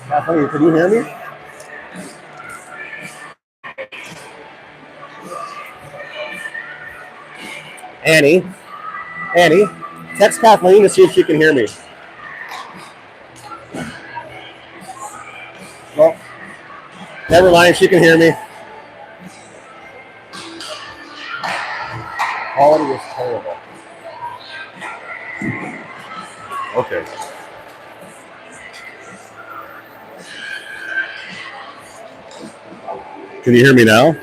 Kathleen, can you hear me? Annie, text Kathleen to see if she can hear me. Well, never mind, she can hear me. Quality was terrible. Okay. Can you hear me now?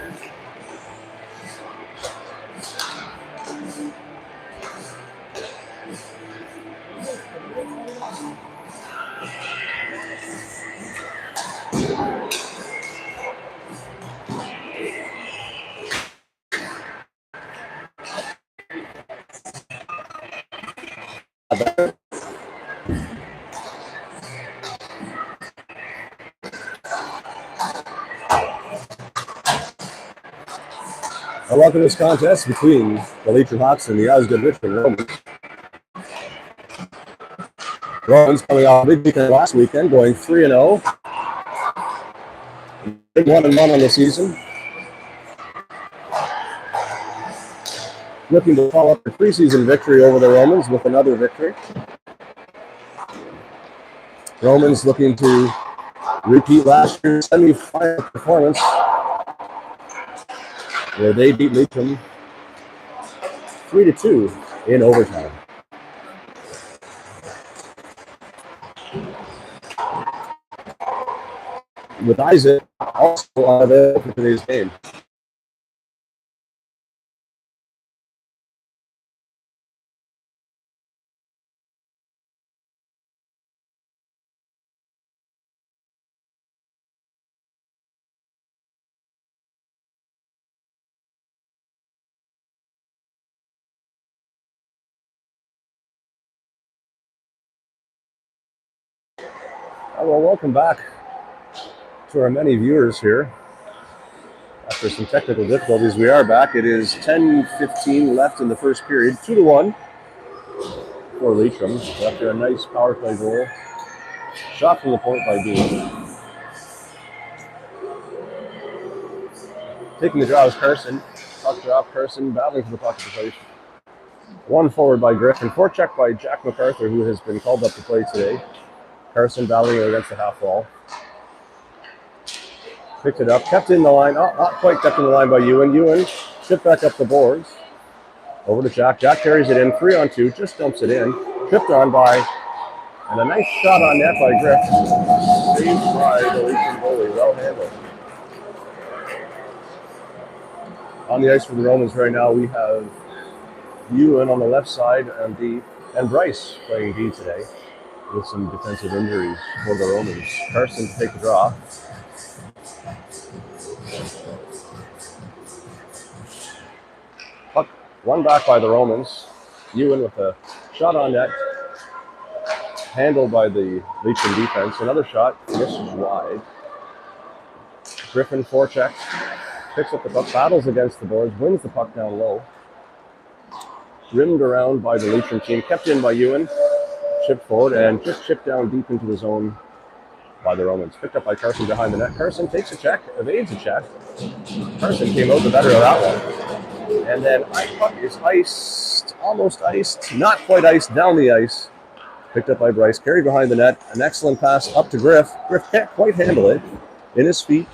Welcome to this contest between the Leitrim Hawks and the Osgoode Richmond Romans. Romans coming off a big weekend last weekend, going 3-0. 1-1 on the season. Looking to follow up their preseason victory over the Romans with another victory. Romans looking to repeat last year's semi-final performance where they beat Leitrim 3-2 in overtime. With Isaac also unavailable for today's game. Well, welcome back to our many viewers here. After some technical difficulties, we are back. It is 10:15 left in the first period. 2-1 for Leitrim after a nice power play goal. Shot from the point by Dean. Taking the draw is Carson. Puck drop, Carson battling for the puck at the place. One forward by Griffin. Forecheck by Jack MacArthur, who has been called up to play today. Carson battling against the half wall. Picked it up, kept in the line. Not quite kept in the line by Ewan. Ewan shipped back up the boards. Over to Jack. Jack carries it in 3-on-2, just dumps it in. Tripped on by, and a nice shot on net by Griff. Saved by the Leitrim goalie. Well handled. On the ice for the Romans right now, we have Ewan on the left side and D, and Bryce playing D today with some defensive injuries for the Romans. Carson to take the draw. Puck run back by the Romans. Ewan with a shot on net. Handled by the Leitrim defense. Another shot, misses wide. Griffin forecheck. Picks up the puck, battles against the boards, wins the puck down low. Rimmed around by the Leitrim team, kept in by Ewan. Chipped forward and just chipped down deep into the zone by the Romans. Picked up by Carson behind the net. Carson takes a check, evades a check. Carson came out the better of that one. And then puck is iced, almost iced, not quite iced, down the ice. Picked up by Bryce, carried behind the net. An excellent pass up to Griff. Griff can't quite handle it in his feet.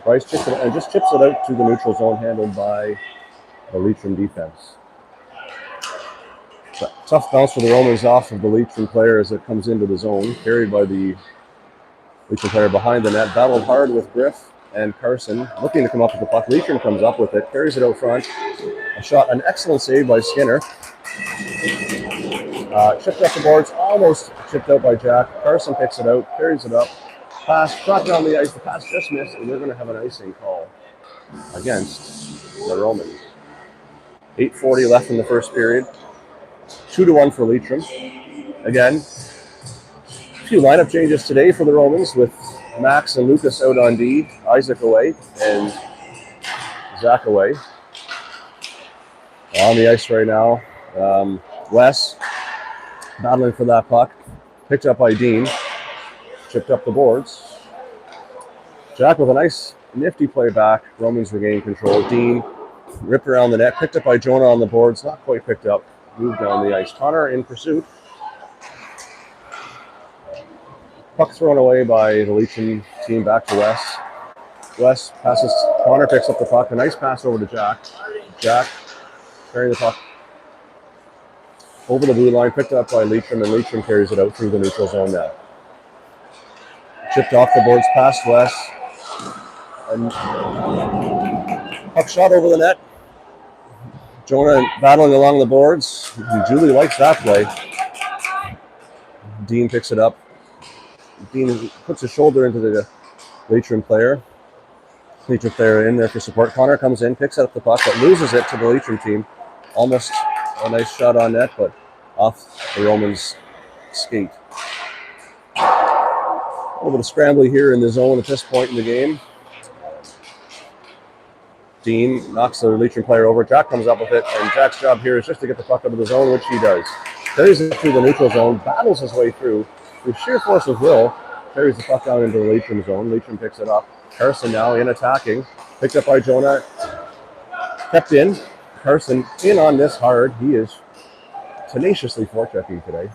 Bryce chips it and just chips it out to the neutral zone, handled by the Leitrim defense. Tough bounce for the Romans off of the Leitrim player as it comes into the zone, carried by the Leitrim player behind the net. Battled hard with Griff and Carson, looking to come up with the puck. Leitrim comes up with it, carries it out front. A shot, an excellent save by Skinner. Chipped up the boards, almost chipped out by Jack. Carson picks it out, carries it up. Pass, shot down the ice. The pass just missed, and they're going to have an icing call against the Romans. 8:40 left in the first period. 2-1 for Leitrim. Again, A few lineup changes today for the Romans with Max and Lucas out on D, Isaac away, and Zach away. On the ice right now, Wes battling for that puck, picked up by Dean, chipped up the boards. Jack with a nice nifty play back, Romans regain control. Dean ripped around the net, picked up by Jonah on the boards, not quite picked up, moved down the ice. Connor in pursuit. Puck thrown away by the Legion team back to Wes. Wes passes, Connor picks up the puck, a nice pass over to Jack. Jack carrying the puck over the blue line, picked up by Leitrim, and Leitrim carries it out through the neutral zone net. Chipped off the boards past Wes. And puck shot over the net. Jonah battling along the boards. Julie likes that play. Dean picks it up. Dean puts his shoulder into the Leitrim player. Leitrim player in there for support. Connor comes in, picks up the puck, but loses it to the Leitrim team. Almost a nice shot on net, but off the Romans' skate. A little bit of scrambling here in the zone at this point in the game. Dean knocks the Leitrim player over. Jack comes up with it, and Jack's job here is just to get the puck out of the zone, which he does. Carries it through the neutral zone, battles his way through. With sheer force of will, carries the puck down into the Leitrim zone. Leitrim picks it up. Carson now in attacking. Picked up by Jonah. Kept in. Carson in on this hard. He is tenaciously forechecking today.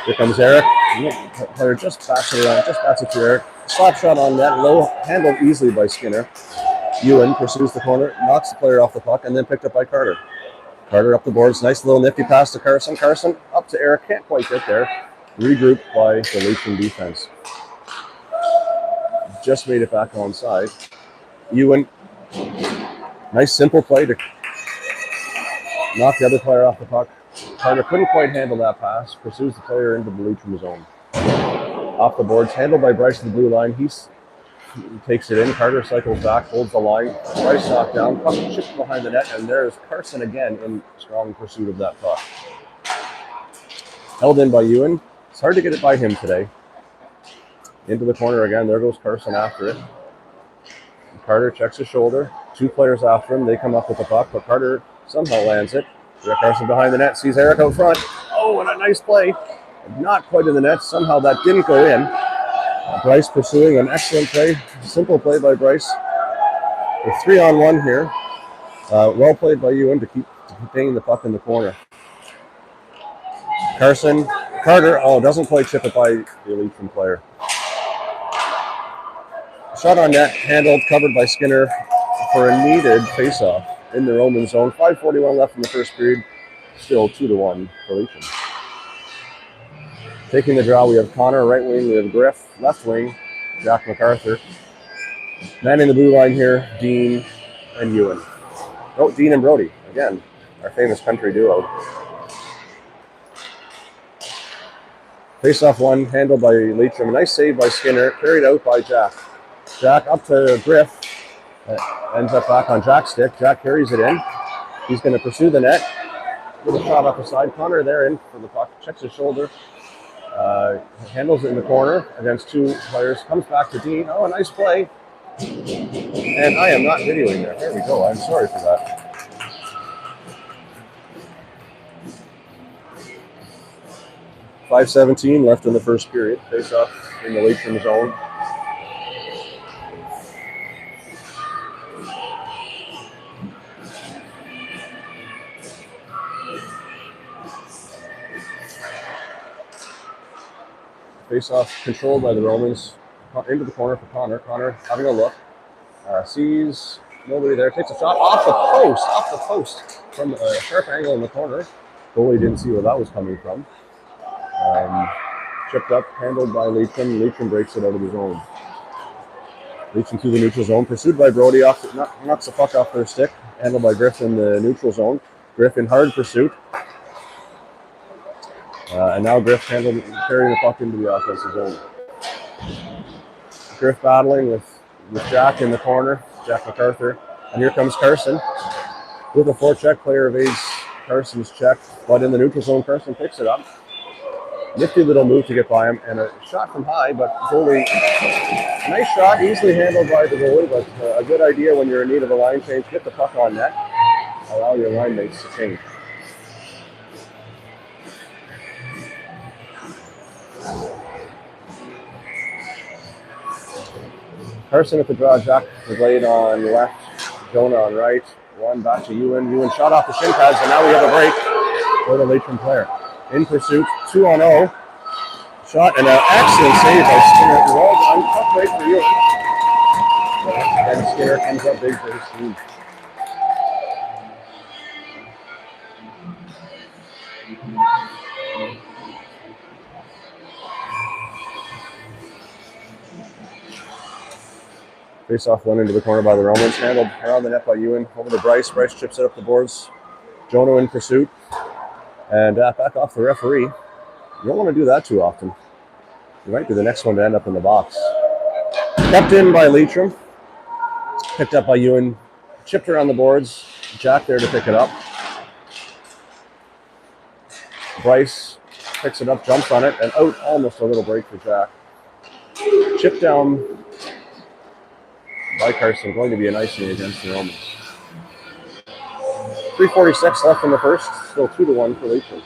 Here comes Eric. Player just backs it around. Just backs it to Eric. Slap shot on net. Low, handled easily by Skinner. Ewan pursues the corner. Knocks the player off the puck. And then picked up by Carter. Carter up the boards. Nice little nifty pass to Carson. Carson up to Eric. Can't quite get there. Regrouped by the Leitrim defense. Just made it back onside. Ewan. Nice simple play to knock the other player off the puck. Carter couldn't quite handle that pass. Pursues the player into the Leitrim zone. Off the boards. Handled by Bryce in the blue line. He takes it in. Carter cycles back. Holds the line. Bryce knocked down. Puck chipped behind the net. And there's Carson again in strong pursuit of that puck. Held in by Ewan. It's hard to get it by him today. Into the corner again. There goes Carson after it. Carter checks his shoulder. Two players after him. They come up with the puck, but Carter somehow lands it. Carson behind the net. Sees Eric out front. Oh, and a nice play. Not quite in the net. Somehow that didn't go in. Bryce pursuing an excellent play. Simple play by Bryce. With 3-on-1 here. Well played by Ewan to keep paying the puck in the corner. Carter, doesn't quite chip it by the Leitrim player. Shot on net, handled, covered by Skinner for a needed face-off in the Roman zone. 5:41 left in the first period. Still 2-1 for Leitrim. Taking the draw, we have Connor, right wing, we have Griff, left wing, Jack MacArthur. Manning the blue line here, Dean and Ewan. Oh, Dean and Brody, again, our famous country duo. Face-off one, handled by Leitrim. A nice save by Skinner, carried out by Jack. Jack up to Griff, ends up back on Jack's stick. Jack carries it in. He's going to pursue the net. With a shot off the side. Connor there in for the puck, checks his shoulder. Handles it in the corner against two players. Comes back to Dean. Oh, a nice play. And I am not videoing there. There we go. I'm sorry for that. .5:17 left in the first period. Face off in the Leitrim zone. Face-off controlled by the Romans. Into the corner for Connor. Connor having a look. Sees nobody there. Takes a shot off the post from a sharp angle in the corner. Goalie didn't see where that was coming from. Chipped up, handled by Leitrim. Leitrim breaks it out of the zone. Leitrim through the neutral zone. Pursued by Brody. Knocks the puck off their stick. Handled by Griff in the neutral zone. Griff in hard pursuit. And now Griff carrying the puck into the offensive zone. Griff battling with Jack in the corner, Jack MacArthur. And here comes Carson with a forecheck. Player evades Carson's check, but in the neutral zone, Carson picks it up. Nifty little move to get by him, and a shot from high, but goalie, nice shot, easily handled by the goalie, but a good idea when you're in need of a line change. Get the puck on net, allow your line mates to change. Carson at the draw, Jack the blade on left, Jonah on right. One back to Ewan. Ewan shot off the shin pads, and now we have a break for the Leitrim player. In pursuit, 2-0. Shot and an excellent save by Skinner. Well done, tough break for Ewan. And Skinner comes up big for his team. Face off one into the corner by the Romans. Handled around the net by Ewan. Over to Bryce. Bryce chips it up the boards. Jonah in pursuit. And back off the referee. You don't want to do that too often. You might be the next one to end up in the box. Kept in by Leitrim. Picked up by Ewan. Chipped around the boards. Jack there to pick it up. Bryce picks it up, jumps on it, and out. Almost a little break for Jack. Chipped down by Carson, going to be an icing against the Romans. 3:46 left in the first, still 2-1 for Leitrim.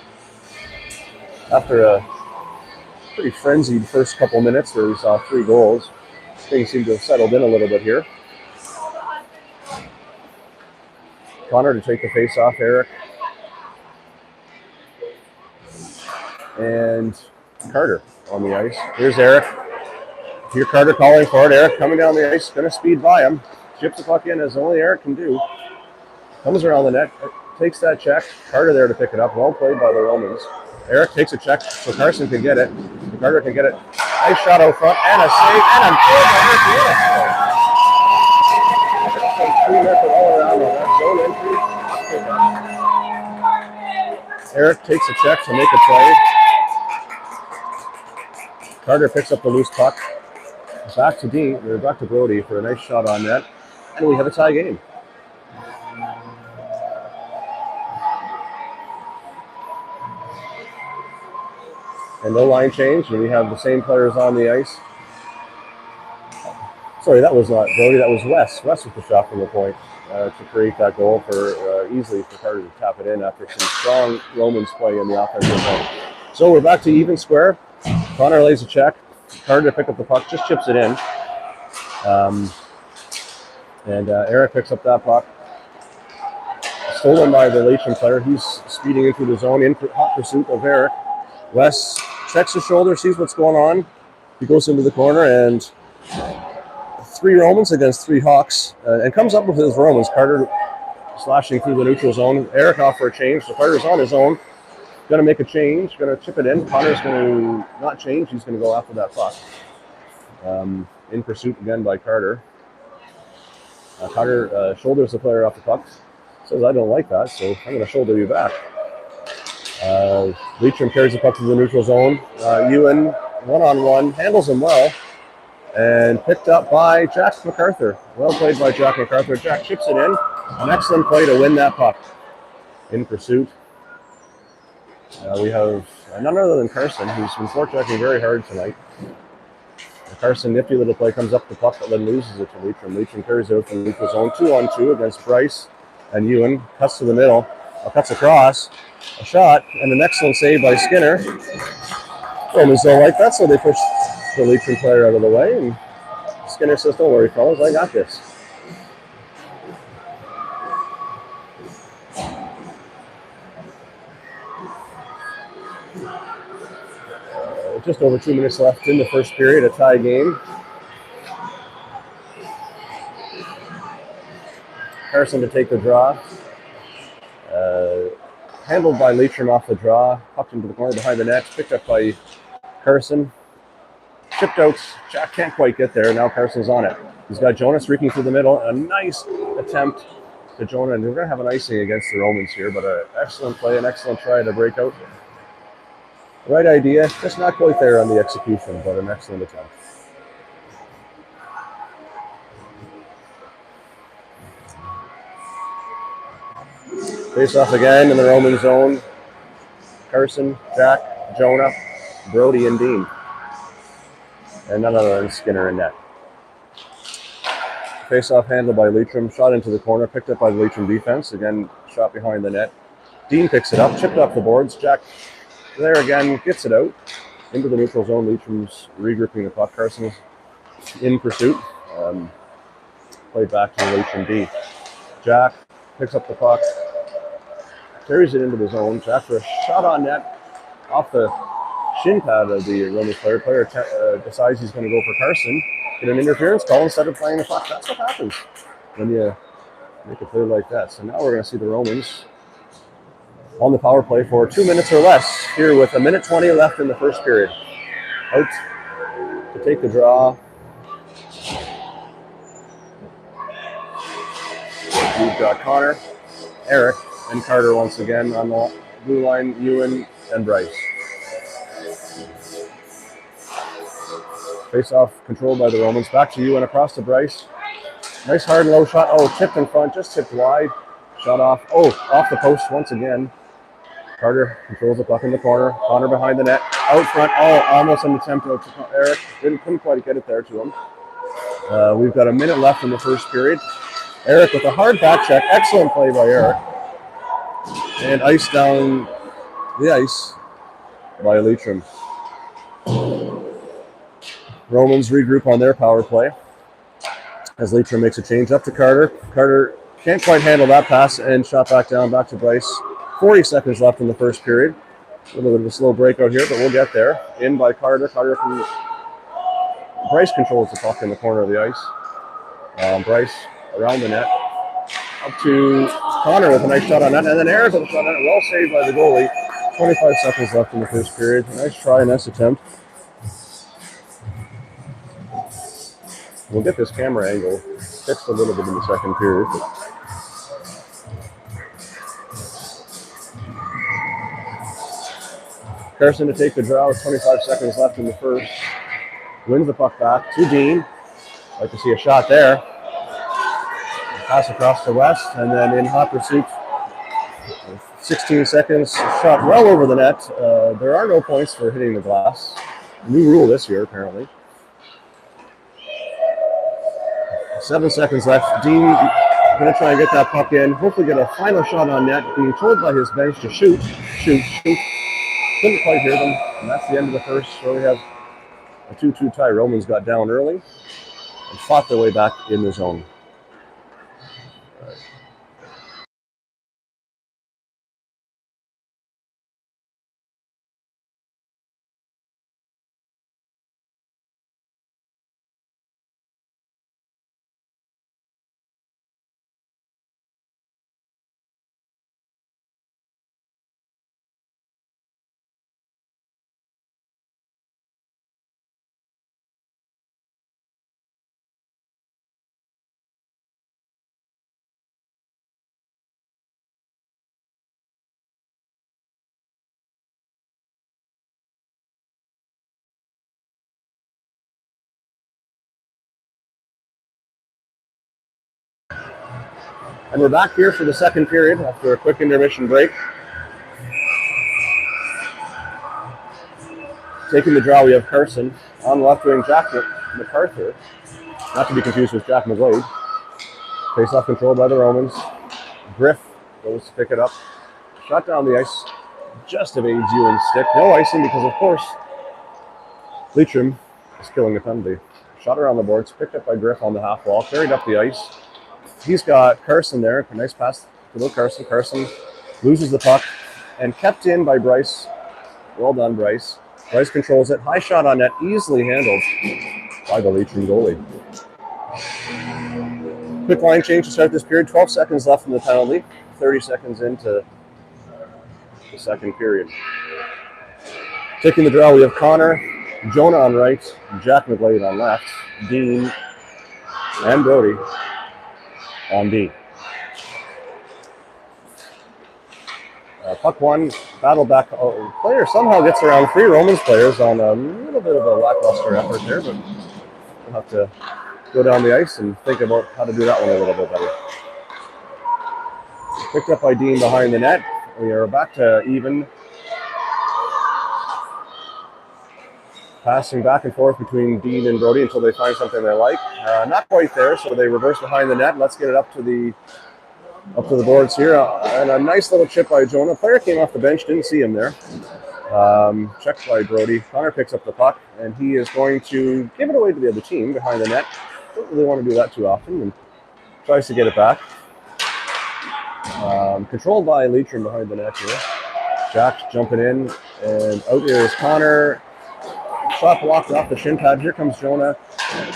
After a pretty frenzied first couple minutes where we saw 3 goals, things seem to have settled in a little bit here. Connor to take the face off, Eric. And Carter on the ice. Here's Eric. Here Carter calling for it. Eric coming down the ice, going to speed by him. Chips the puck in as only Eric can do. Comes around the net, takes that check. Carter there to pick it up. Well played by the Romans. Eric takes a check so Carson can get it. Carter can get it. Nice shot out front and a save and a goal by Eric. All around on that zone entry. Eric takes a check to make a play. Carter picks up the loose puck. Back to Dean, or back to Brody for a nice shot on net. And we have a tie game. And no line change, and we have the same players on the ice. Sorry, that was not Brody, that was Wes. Wes with the shot from the point to create that goal for easily for Carter to tap it in after some strong Romans play in the offensive zone. So we're back to even square. Connor lays a check. Carter to pick up the puck, just chips it in. Eric picks up that puck. Stolen by the Leitrim player. He's speeding into the zone in hot pursuit of Eric. Wes checks his shoulder, sees what's going on. He goes into the corner and 3 Romans against 3 Hawks and comes up with his Romans. Carter slashing through the neutral zone. Eric off for a change. So Carter's on his own. Going to make a change. Going to chip it in. Connor's going to not change. He's going to go after that puck. In pursuit again by Carter. Carter shoulders the player off the puck. Says, I don't like that, so I'm going to shoulder you back. Leitrim carries the puck to the neutral zone. Ewan, one-on-one, handles him well. And picked up by Jack MacArthur. Well played by Jack MacArthur. Jack chips it in. An excellent play to win that puck. In pursuit. We have none other than Carson, who's been forechecking very hard tonight. Carson, nifty little play, comes up the puck, but then loses it to Leitrim. Leitrim carries it out from the neutral zone. 2-on-2 against Bryce and Ewan. Cuts to the middle. Cuts across. A shot, and an excellent save by Skinner. Romans don't like that, so they push the Leitrim player out of the way. And Skinner says, don't worry, fellas, I got this. Just over 2 minutes left in the first period, a tie game. Carson to take the draw. Handled by Leitrim off the draw. Pucked into the corner behind the net. Picked up by Carson. Chipped out. Jack can't quite get there. Now Carson's on it. He's got Jonah streaking through the middle. A nice attempt to Jonah. And we're going to have an icing against the Romans here, but an excellent play, an excellent try to break out. Right idea, just not quite there on the execution, but an excellent attempt. Face off again in the Roman zone. Carson, Jack, Jonah. Brody and Dean. And none other than Skinner in net. Face-off handled by Leitrim, shot into the corner, picked up by the Leitrim defense. Again, shot behind the net. Dean picks it up, chipped off the boards. Jack there again, gets it out into the neutral zone. Leitrim's regrouping the puck. Carson's in pursuit. Played back to the Leitrim D. Jack picks up the puck, carries it into the zone. Jack for a shot on net off the shin pad of the Romans player. Player decides he's going to go for Carson. Get an interference call instead of playing the puck. That's what happens when you make a play like that. So now we're going to see the Romans on the power play for 2 minutes or less here with 1:20 left in the first period. Out to take the draw. We've got Connor, Eric, and Carter once again on the blue line, Ewan and Bryce. Face-off controlled by the Romans. Back to Ewan, across to Bryce. Nice hard and low shot. Oh, tipped in front, just tipped wide. Shot off. Oh, off the post once again. Carter controls the puck in the corner. Connor behind the net. Out front. Oh, almost an attempt to Eric. Couldn't quite get it there to him. We've got 1 minute left in the first period. Eric with a hard back check. Excellent play by Eric. And ice down the ice by Leitrim. Romans regroup on their power play as Leitrim makes a change up to Carter. Carter can't quite handle that pass and shot back down, back to Bryce. 40 seconds left in the first period. A little bit of a slow breakout here, but we'll get there. In by Carter. Carter from Bryce controls the puck in the corner of the ice. Bryce around the net. Up to Connor with a nice shot on net. And then Eric with a shot on net. Well saved by the goalie. 25 seconds left in the first period. Nice try, nice attempt. We'll get this camera angle fixed a little bit in the second period. Carson to take the draw with 25 seconds left in the first. Wins the puck back to Dean. Like to see a shot there. Pass across to West, and then in hot pursuit, 16 seconds, shot well over the net. There are no points for hitting the glass. New rule this year, apparently. 7 seconds left. Dean going to try and get that puck in. Hopefully get a final shot on net. Being told by his bench to shoot. Couldn't quite hear them. And that's the end of the first. So we have a 2-2 tie. Romans got down early and fought their way back in the zone. And we're back here for the second period after a quick intermission break. Taking the draw, we have Carson. On the left wing, Jack MacArthur. Not to be confused with Jack McGlade. Face-off controlled by the Romans. Griff goes to pick it up. Shot down the ice. Just evades Ewan's stick. No icing because, of course, Leitrim is killing the penalty. Shot around the boards. Picked up by Griff on the half wall. Carried up the ice. He's got Carson there. A nice pass to little Carson. Carson loses the puck and kept in by Bryce. Well done, Bryce. Bryce controls it. High shot on net. Easily handled by the Leitrim goalie. Quick line change to start this period. 12 seconds left in the penalty. 30 seconds into the second period. Taking the draw, we have Connor, Jonah on right, Jack McGlade on left, Dean and Brody on D. Puck one, battle back. Player somehow gets around three Romans players on a little bit of a lackluster effort there, but we'll have to go down the ice and think about how to do that one a little bit better. Picked up by Dean behind the net. We are back to even. Passing back and forth between Dean and Brody until they find something they like. Not quite there, so they reverse behind the net. Let's get it up to the boards here. And a nice little chip by Jonah. Player came off the bench, didn't see him there. Checked by Brody. Connor picks up the puck, and he is going to give it away to the other team behind the net. Don't really want to do that too often, and tries to get it back. Controlled by Leitrim behind the net here. Jack jumping in, and out here is Connor. Shot blocked off the shin pad. Here comes Jonah.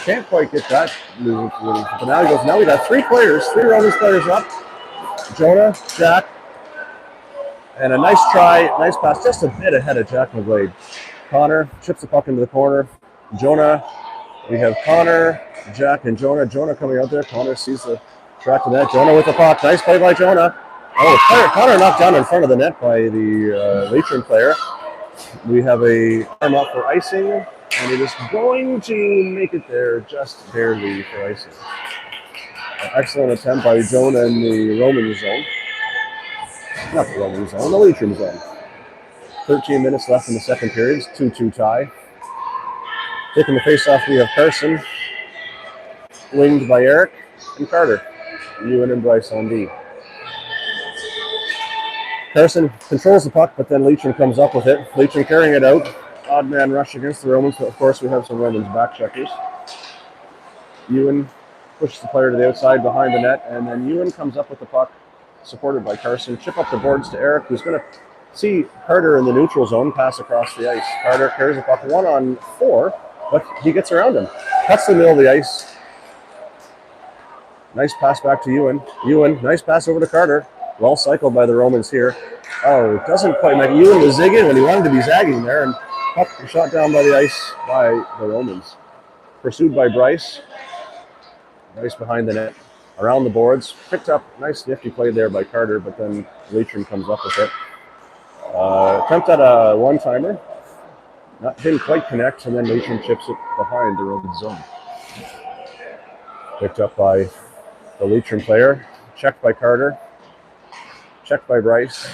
Can't quite get that moving. But now he goes. Now we got three Romans players up. Jonah, Jack, and a nice try, nice pass, just a bit ahead of Jack McGlade. Connor chips the puck into the corner. Jonah, we have Connor, Jack, and Jonah. Jonah coming out there. Connor sees the track to net. Jonah with the puck. Nice play by Jonah. Oh, Connor knocked down in front of the net by the Leitrim player. We have a arm up for icing, and it is going to make it there just barely for icing. Excellent attempt by Jonah in the Roman zone. Not the Roman zone, the Leitrim zone. 13 minutes left in the second period. It's 2-2 tie. Taking the face-off, we have Carson, winged by Eric and Carter. Ewan and Bryce on D. Carson controls the puck, but then Leitrim comes up with it. Leitrim carrying it out. Odd man rush against the Romans, but of course we have some Romans back checkers. Ewan pushes the player to the outside behind the net, and then Ewan comes up with the puck, supported by Carson. Chip up the boards to Eric, who's going to see Carter in the neutral zone pass across the ice. Carter carries the puck 1-on-4, but he gets around him. Cuts the middle of the ice. Nice pass back to Ewan. Ewan, nice pass over to Carter. Well cycled by the Romans here. Oh, it doesn't quite make Ewan was zigging when he wanted to be zagging there, and puck shot down by the ice by the Romans. Pursued by Bryce. Nice behind the net. Around the boards. Picked up. Nice nifty play there by Carter, but then Leitrim comes up with it. Attempt at a one-timer. Didn't quite connect, and then Leitrim chips it behind the Roman zone. Picked up by the Leitrim player. Checked by Carter. Checked by Bryce.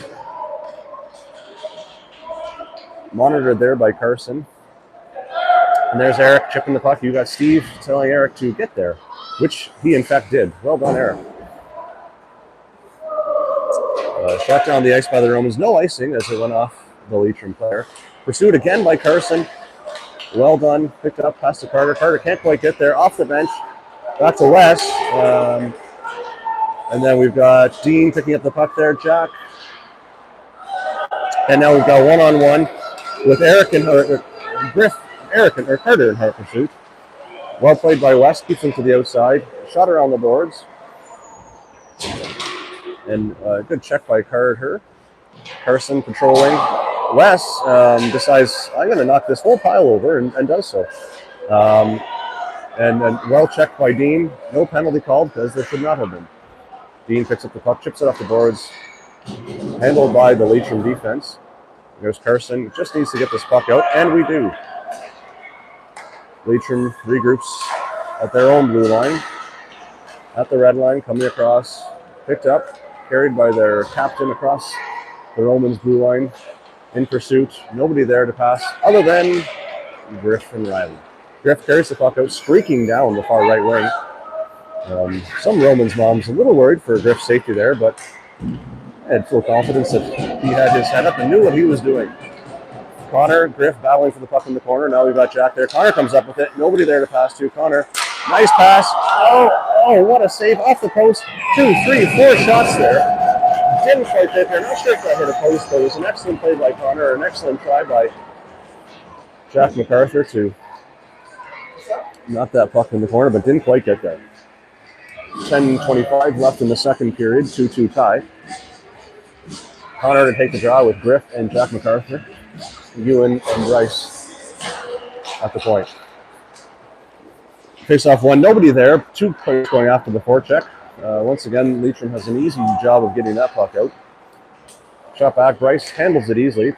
Monitored there by Carson. And there's Eric chipping the puck. You got Steve telling Eric to get there, which he in fact did. Well done, Eric. Shot down the ice by the Romans. No icing as it went off the Leitrim player. Pursued again by Carson. Well done. Picked up, passed to Carter. Carter can't quite get there. Off the bench. Back to Wes. And then we've got Dean picking up the puck there. Jack. And now we've got one-on-one with Eric and Carter in hard pursuit. Well played by Wes. Keeps him to the outside. Shot around the boards. And good check by Carter. Carson controlling. Wes decides, I'm going to knock this whole pile over, and does so. And well checked by Dean. No penalty called because there should not have been. Dean picks up the puck, chips it off the boards. Handled by the Leitrim defense. There's Carson. Just needs to get this puck out, and we do. Leitrim regroups at their own blue line. At the red line, coming across. Picked up, carried by their captain across the Romans blue line. In pursuit. Nobody there to pass other than Griff and Riley. Griff carries the puck out, streaking down the far right wing. Some Romans moms a little worried for Griff's safety there, but had full confidence that he had his head up and knew what he was doing. Connor, Griff battling for the puck in the corner. Now we've got Jack there. Connor comes up with it. Nobody there to pass to. Connor, nice pass. Oh, what a save off the post. 2, 3, 4 shots there. Didn't quite get there. Not sure if that hit a post, but it was an excellent play by Connor, an excellent try by Jack MacArthur to knock that puck in the corner, but didn't quite get there. 10:25 left in the second period, 2-2 tie. Connor to take the draw with Griff and Jack MacArthur. Ewan and Bryce at the point. Face-off one, nobody there. 2 players going after the forecheck. Once again, Leitrim has an easy job of getting that puck out. Shot back, Bryce handles it easily.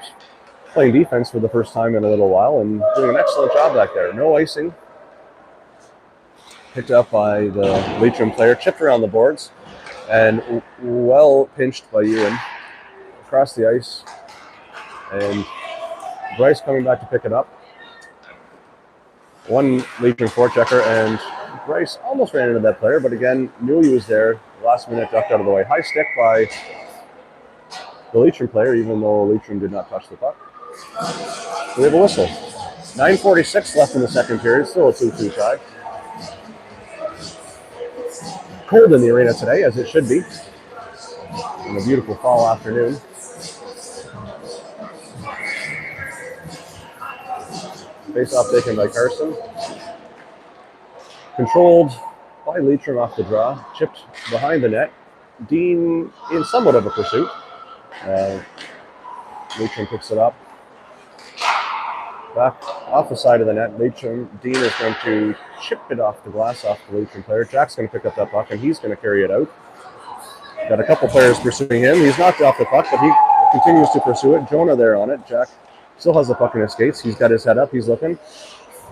Playing defense for the first time in a little while and doing an excellent job back there. No icing. Picked up by the Leitrim player, chipped around the boards, and well pinched by Ewan across the ice. And Bryce coming back to pick it up. One Leitrim forechecker, and Bryce almost ran into that player, but again, knew he was there. Last minute, ducked out of the way. High stick by the Leitrim player, even though Leitrim did not touch the puck. We have a whistle. 9:46 left in the second period, still a 2-2 tie. Cold in the arena today, as it should be, in a beautiful fall afternoon. Face-off taken by Carson. Controlled by Leitrim off the draw. Chipped behind the net. Dean in somewhat of a pursuit. Leitrim picks it up. Back off the side of the net. Leitrim. Dean is going to chip it off the glass off the Leitrim player. Jack's going to pick up that puck, and he's going to carry it out. Got a couple players pursuing him. He's knocked off the puck, but he continues to pursue it. Jonah there on it. Jack still has the puck in his skates. He's got his head up. He's looking.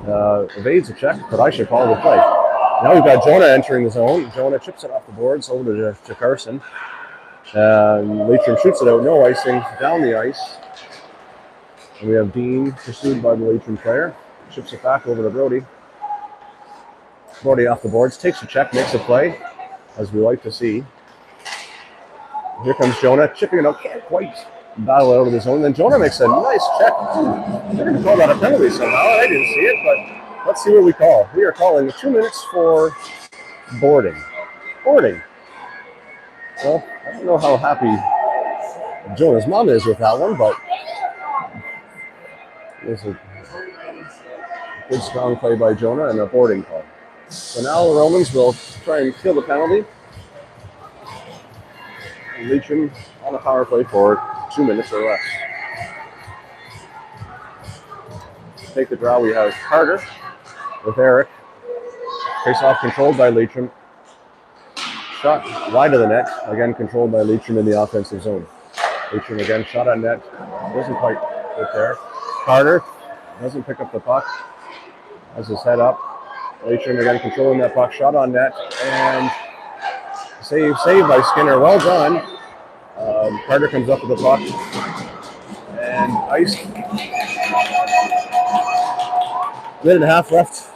Evades a check, but I should call the play. Now we've got Jonah entering the zone. Jonah chips it off the boards over to Carson. Leitrim shoots it out. No icing. Down the ice. And we have Dean pursued by the Leitrim player. Chips it back over to Brody. Brody off the boards. Takes a check. Makes a play, as we like to see. Here comes Jonah. Chipping it out. Can't quite battle out of the zone. Then Jonah makes a nice check. They're going to call that a penalty somehow. I didn't see it, but let's see what we call. We are calling 2 minutes for boarding. Boarding. Well, I don't know how happy Jonah's mom is with that one, but it's a good strong play by Jonah and a boarding call. So now the Romans will try and kill the penalty. Leitrim on a power play for 2 minutes or less. Take the draw. We have Carter with Eric. Face-off controlled by Leitrim. Shot wide of the net. Again controlled by Leitrim in the offensive zone. Leitrim again shot on net. Doesn't quite get there. Carter doesn't pick up the puck. Has his head up. Leitrim again controlling that puck. Shot on net. And save by Skinner. Well done. Carter comes up with the puck. And ice. Minute and a half left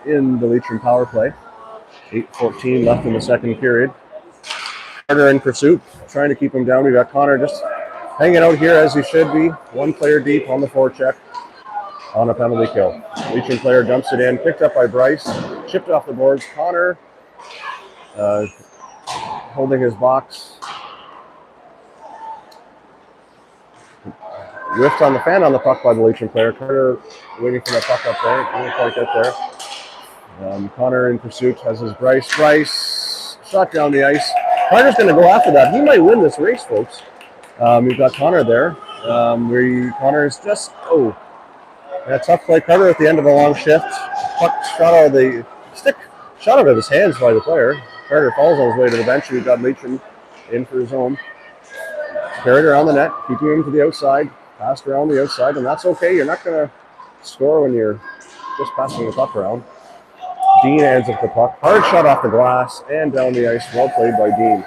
in the Leitrim power play. 8:14 left in the second period. Carter in pursuit, trying to keep him down. We got Connor just hanging out here as he should be. One player deep on the forecheck on a penalty kill. Leitrim player dumps it in, picked up by Bryce, chipped off the boards. Connor holding his box. Whiffed on the fan on the puck by the Leitrim player. Carter waiting for that puck up there. Didn't quite get there. Connor in pursuit has his Bryce. Bryce shot down the ice. Carter's going to go after that. He might win this race, folks. We've got Connor there. Connor is just, tough play. Carter at the end of a long shift. Puck shot out of the stick, shot out of his hands by the player. Carter falls on his way to the bench. We've got Leitrim in for his own. Carried around the net, keeping him to the outside. Passed around the outside, and that's okay. You're not going to score when you're just passing the puck around. Dean hands up the puck. Hard shot off the glass and down the ice. Well played by Dean.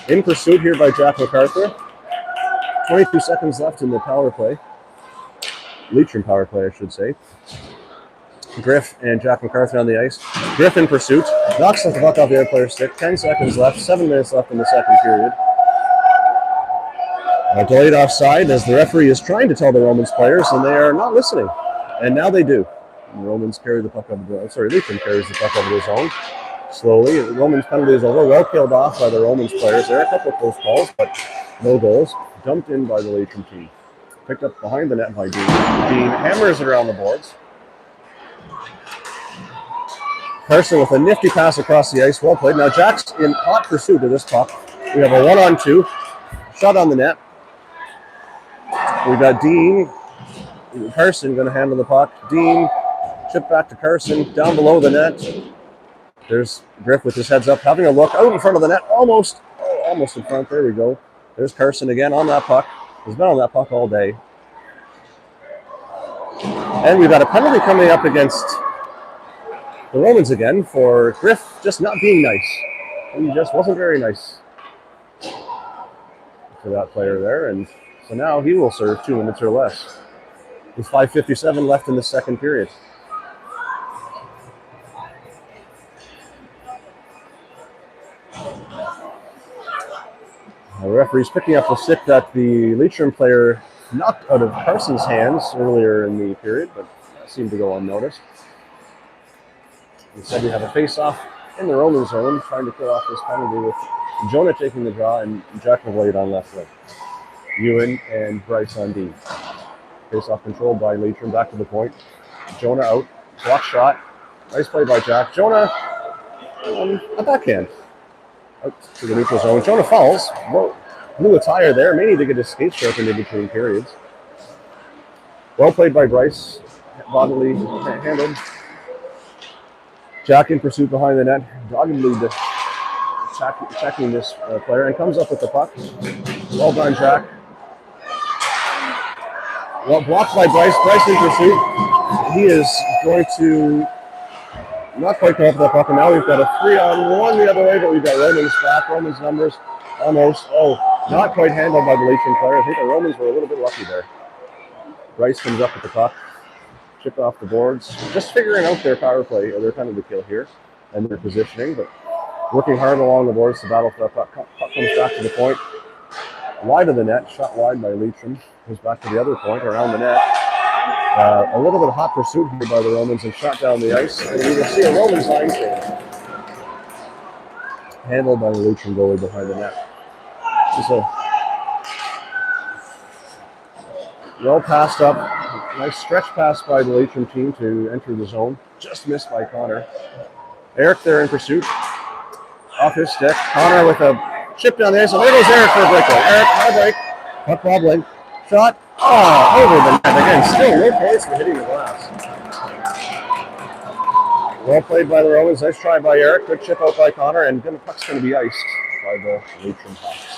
In pursuit here by Jack MacArthur. 22 seconds left in the power play. Leitrim power play, I should say. Griff and Jack MacArthur on the ice. Griff in pursuit. Knocks the puck off the other player's stick. 10 seconds left. 7 minutes left in the second period. Delayed offside as the referee is trying to tell the Romans players, and they are not listening. And now they do. The Romans carry the puck over the zone. Leitrim carries the puck over the zone. Slowly. The Romans penalty is over. Well killed off by the Romans players. There are a couple of close calls, but no goals. Dumped in by the Leitrim team. Picked up behind the net by Dean. Dean hammers it around the boards. Carson with a nifty pass across the ice. Well played. Now Jack's in hot pursuit of this puck. We have a 1-on-2. Shot on the net. We got Dean. Carson going to handle the puck. Dean, chip back to Carson, down below the net. There's Griff with his heads up, having a look out in front of the net, almost in front. There we go. There's Carson again on that puck. He's been on that puck all day. And we've got a penalty coming up against the Romans again for Griff just not being nice. He just wasn't very nice to that player there, and so now he will serve 2 minutes or less. With 5:57 left in the second period. The referee's picking up the stick that the Leitrim player knocked out of Carson's hands earlier in the period, but that seemed to go unnoticed. Instead, we have a face-off in the Roman zone, trying to kill off this penalty with Jonah taking the draw and Jack McGlade on left wing. Ewan and Bryce on D. Face-off controlled by Leitrim, back to the point. Jonah out, block shot. Nice play by Jack. Jonah, a backhand. Out to the neutral zone. Jonah falls. Whoa, blew a tire there. May need to get his skate sharpened in between periods. Well played by Bryce. Bodily handled. Jack in pursuit behind the net. Doggedly checking this player and comes up with the puck. Well done, Jack. Well, blocked by Bryce. Bryce in pursuit. He is going to not quite come up with that puck, and now we've got a 3-on-1 the other way, but we've got Romans back. Romans numbers almost. Oh, not quite handled by the Leitrim player. I think the Romans were a little bit lucky there. Bryce comes up with the puck. Chipped off the boards. Just figuring out their power play, or their penalty kill here, and their positioning, but working hard along the boards to battle for that puck. Puck comes back to the point. Wide of the net. Shot wide by Leitrim. Goes back to the other point, around the net. A little bit of hot pursuit here by the Romans and shot down the ice. And you can see a Romans line change. Handled by the Leitrim goalie behind the net. Just a well passed up. Nice stretch pass by the Leitrim team to enter the zone. Just missed by Connor. Eric there in pursuit. Off his stick. Connor with a chip down the ice. And there goes Eric for a breakaway. Eric, high break. Puck wobbling. Shot. Oh, over the net again. Still no points for hitting the glass. Well played by the Romans. Nice try by Eric. Good chip out by Connor, and the puck's going to be iced by the Leitrim Hawks.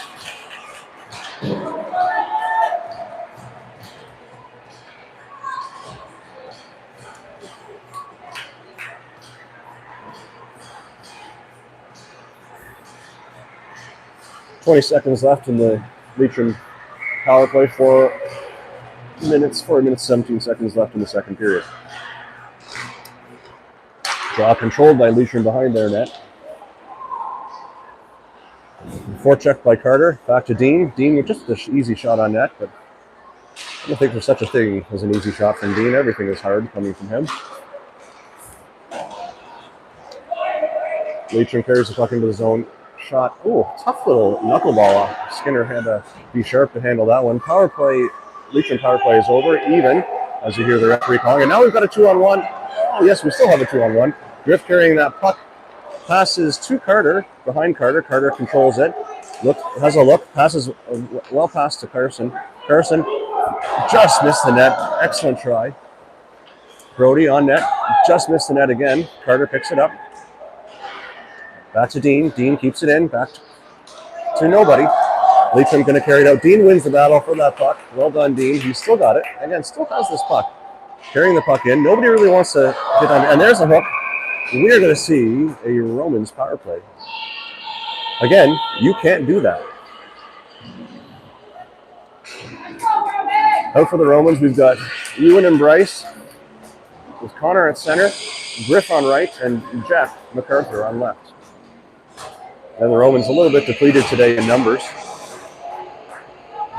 .20 left in the Leitrim power play. 4 minutes, 17 seconds left in the second period. Draw controlled by Leitrim behind their net. Forecheck by Carter. Back to Dean. Dean with just an easy shot on net, but I don't think there's such a thing as an easy shot from Dean. Everything is hard coming from him. Leitrim carries the puck into the zone. Shot. Oh, tough little knuckleball. Skinner had to be sharp to handle that one. Power play. Leitrim power play is over, even, as you hear the referee calling. And now we've got a 2-on-1. Oh, yes, we still have a 2-on-1. Griff carrying that puck. Passes to Carter. Behind Carter. Carter controls it. Has a look. Passes well past to Carson. Carson just missed the net. Excellent try. Brody on net. Just missed the net again. Carter picks it up. Back to Dean. Dean keeps it in. Back to nobody. Leitrim going to carry it out. Dean wins the battle for that puck. Well done, Dean. He's still got it. Again, still has this puck. Carrying the puck in. Nobody really wants to get on. And there's a hook. We are going to see a Romans power play. Again, you can't do that. Out for the Romans, we've got Ewan and Bryce with Connor at center, Griff on right, and Jeff MacArthur on left. And the Romans a little bit depleted today in numbers.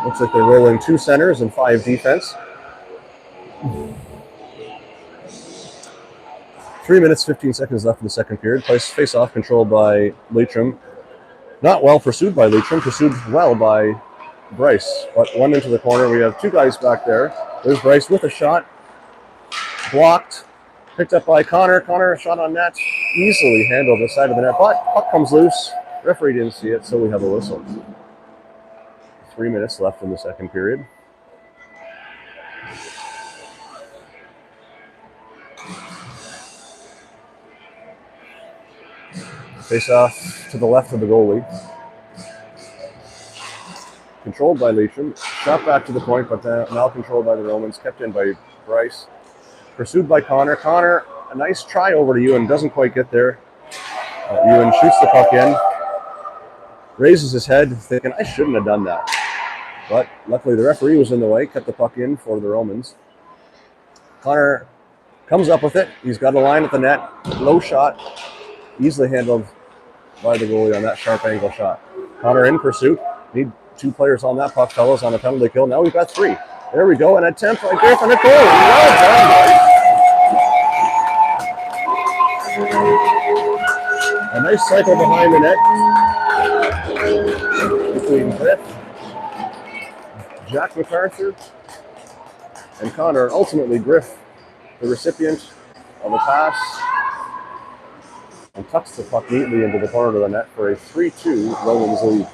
Looks like they're rolling 2 centers and 5 defense. 3 minutes, 15 seconds left in the second period. Face-off controlled by Leitrim. Not well pursued by Leitrim, pursued well by Bryce. But one into the corner. We have 2 guys back there. There's Bryce with a shot. Blocked. Picked up by Connor. Connor, a shot on net. Easily handled the side of the net. But puck comes loose. Referee didn't see it, so we have a whistle. 3 minutes left in the second period. Face off to the left of the goalie. Controlled by Leitrim. Shot back to the point, but now controlled by the Romans. Kept in by Bryce. Pursued by Connor. Connor, a nice try over to Ewan. Doesn't quite get there. Ewan shoots the puck in. Raises his head, thinking, I shouldn't have done that. But luckily the referee was in the way. Kept the puck in for the Romans. Connor comes up with it. He's got a line at the net. Low shot. Easily handled by the goalie on that sharp angle shot. Connor in pursuit. 2 players on that puck, fellas, on a penalty kill. Now we've got 3. There we go. An attempt by Griffin at goal. Well done, boys. A nice cycle behind the net between Griff, Jack MacArthur, and Connor. Ultimately, Griff, the recipient of a pass, and tucks the puck neatly into the corner of the net for a 3-2 Romans lead.